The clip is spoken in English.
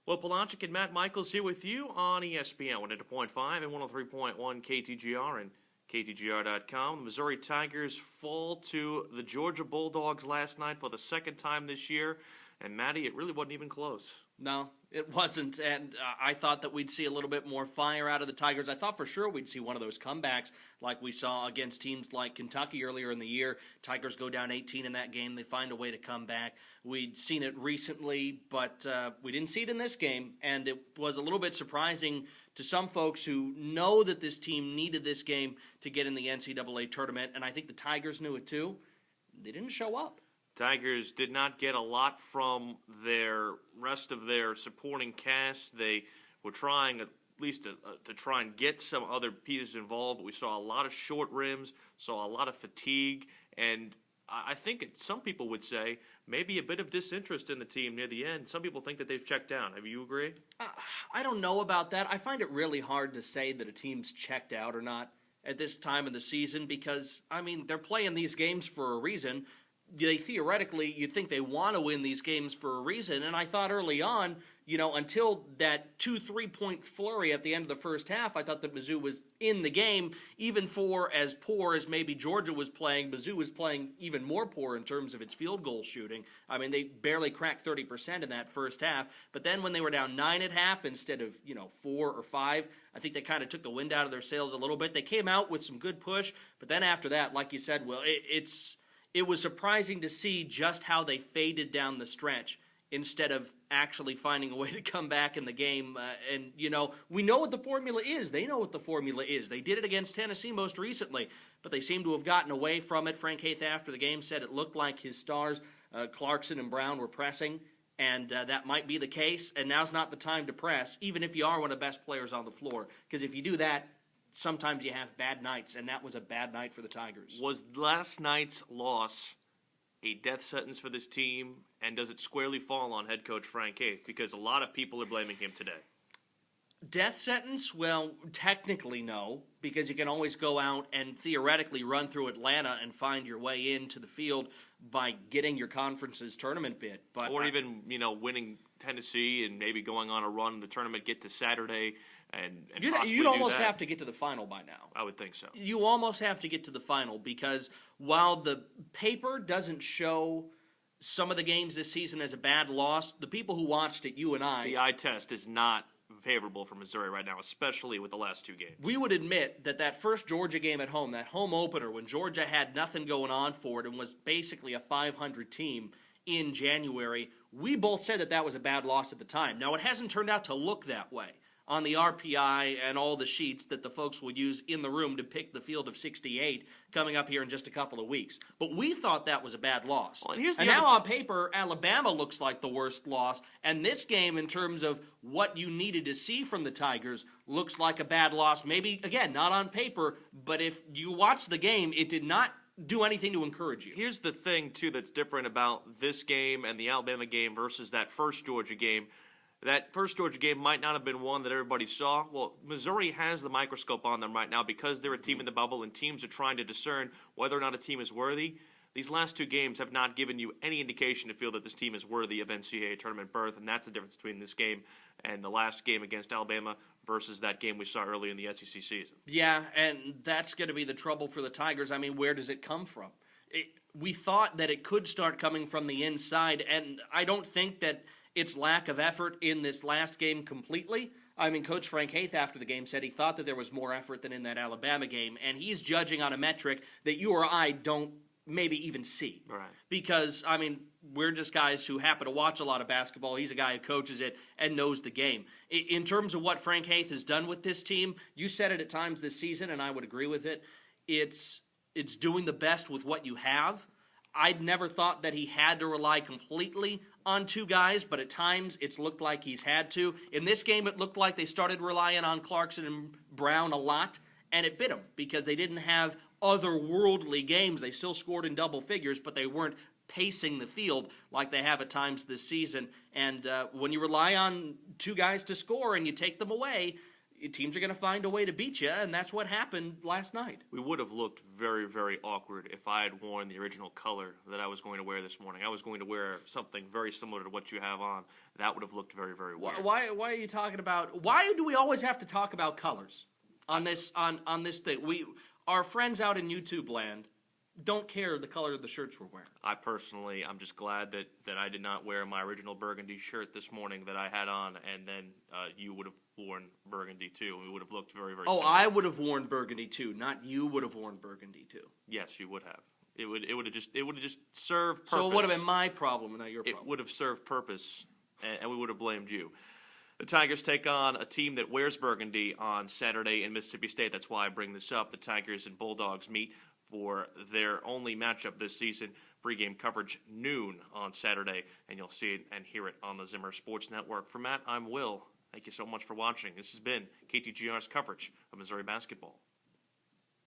Well, Palaszczuk and Matt Michaels here with you on ESPN 100.5 and 103.1 KTGR and KTGR.com. The Missouri Tigers fall to the Georgia Bulldogs last night for the second time this year. And, Matty, it really wasn't even close. No, it wasn't, and I thought that we'd see a little bit more fire out of the Tigers. I thought for sure we'd see one of those comebacks like we saw against teams like Kentucky earlier in the year. Tigers go down 18 in that game. They find a way to come back. We'd seen it recently, but we didn't see it in this game, and it was a little bit surprising to some folks who know that this team needed this game to get in the NCAA tournament, and I think the Tigers knew it too. They didn't show up. Tigers did not get a lot from their rest of their supporting cast. They were trying at least to try and get some other pieces involved, but we saw a lot of short rims, saw a lot of fatigue, and I think some people would say maybe a bit of disinterest in the team near the end. Some people think that they've checked out. Have you agree? I don't know about that. I find it really hard to say that a team's checked out or not at this time of the season because, I mean, they're playing these games for a reason. Theoretically, you'd think they want to win these games for a reason, and I thought early on, until that 2 3-point flurry at the end of the first half, I thought that Mizzou was in the game, even for as poor as maybe Georgia was playing. Mizzou was playing even more poor in terms of its field goal shooting. I mean, they barely cracked 30% in that first half, but then when they were down 9 at half instead of, 4 or 5, I think they kind of took the wind out of their sails a little bit. They came out with some good push, but then after that, like you said, Will, it was surprising to see just how they faded down the stretch instead of actually finding a way to come back in the game. We know what the formula is. They know what the formula is. They did it against Tennessee most recently, but they seem to have gotten away from it. Frank Haith after the game said it looked like his stars, Clarkson and Brown, were pressing, and that might be the case, and now's not the time to press, even if you are one of the best players on the floor, because if you do that, sometimes you have bad nights, and that was a bad night for the Tigers. Was last night's loss a death sentence for this team, and does it squarely fall on head coach Frank Haith? Because a lot of people are blaming him today. Death sentence? Well, technically no, because you can always go out and theoretically run through Atlanta and find your way into the field by getting your conference's tournament bid. Or even, winning Tennessee and maybe going on a run in the tournament, get to Saturday and you'd almost have to get to the final by now. I would think so. You almost have to get to the final because while the paper doesn't show some of the games this season as a bad loss, the people who watched it, you and I... The eye test is not favorable for Missouri right now, especially with the last two games. We would admit that first Georgia game at home, that home opener, when Georgia had nothing going on for it and was basically a 500 team in January, we both said that was a bad loss at the time. Now, it hasn't turned out to look that way on the RPI and all the sheets that the folks will use in the room to pick the field of 68 coming up here in just a couple of weeks. But we thought that was a bad loss. Well, and now on paper, Alabama looks like the worst loss. And this game, in terms of what you needed to see from the Tigers, looks like a bad loss. Maybe, again, not on paper, but if you watch the game, it did not do anything to encourage you. Here's the thing, too, that's different about this game and the Alabama game versus that first Georgia game. That first Georgia game might not have been one that everybody saw. Well, Missouri has the microscope on them right now because they're a team in the bubble and teams are trying to discern whether or not a team is worthy. These last two games have not given you any indication to feel that this team is worthy of NCAA tournament berth, and that's the difference between this game and the last game against Alabama versus that game we saw early in the SEC season. Yeah, and that's going to be the trouble for the Tigers. I mean, where does it come from? We thought that it could start coming from the inside, and I don't think that its lack of effort in this last game completely. I mean, Coach Frank Haith after the game said he thought that there was more effort than in that Alabama game, and he's judging on a metric that you or I don't maybe even see. Right. Because, I mean, we're just guys who happen to watch a lot of basketball. He's a guy who coaches it and knows the game. In terms of what Frank Haith has done with this team, you said it at times this season, and I would agree with it. It's doing the best with what you have. I'd never thought that he had to rely completely on two guys, but at times it's looked like he's had to. In this game, it looked like they started relying on Clarkson and Brown a lot, and it bit them because they didn't have otherworldly games. They still scored in double figures, but they weren't pacing the field like they have at times this season. And when you rely on two guys to score and you take them away, teams are going to find a way to beat you, and that's what happened last night. We would have looked very, very awkward if I had worn the original color that I was going to wear this morning. I was going to wear something very similar to what you have on. That would have looked very, very weird. Why are you talking about? Why do we always have to talk about colors on this thing? Our friends out in YouTube land don't care the color of the shirts we're wearing. I'm just glad that I did not wear my original burgundy shirt this morning that I had on, and then you would have worn burgundy too. We would have looked very, very similar. I would have worn burgundy too, not you would have worn burgundy too. Yes, you would have. It would have just served purpose. So it would have been my problem, not your problem. It would have served purpose, and we would have blamed you. The Tigers take on a team that wears burgundy on Saturday in Mississippi State. That's why I bring this up. The Tigers and Bulldogs meet for their only matchup this season. Pre-game coverage noon on Saturday, and you'll see it and hear it on the Zimmer Sports Network. For Matt, I'm Will. Thank you so much for watching. This has been KTGR's coverage of Missouri basketball.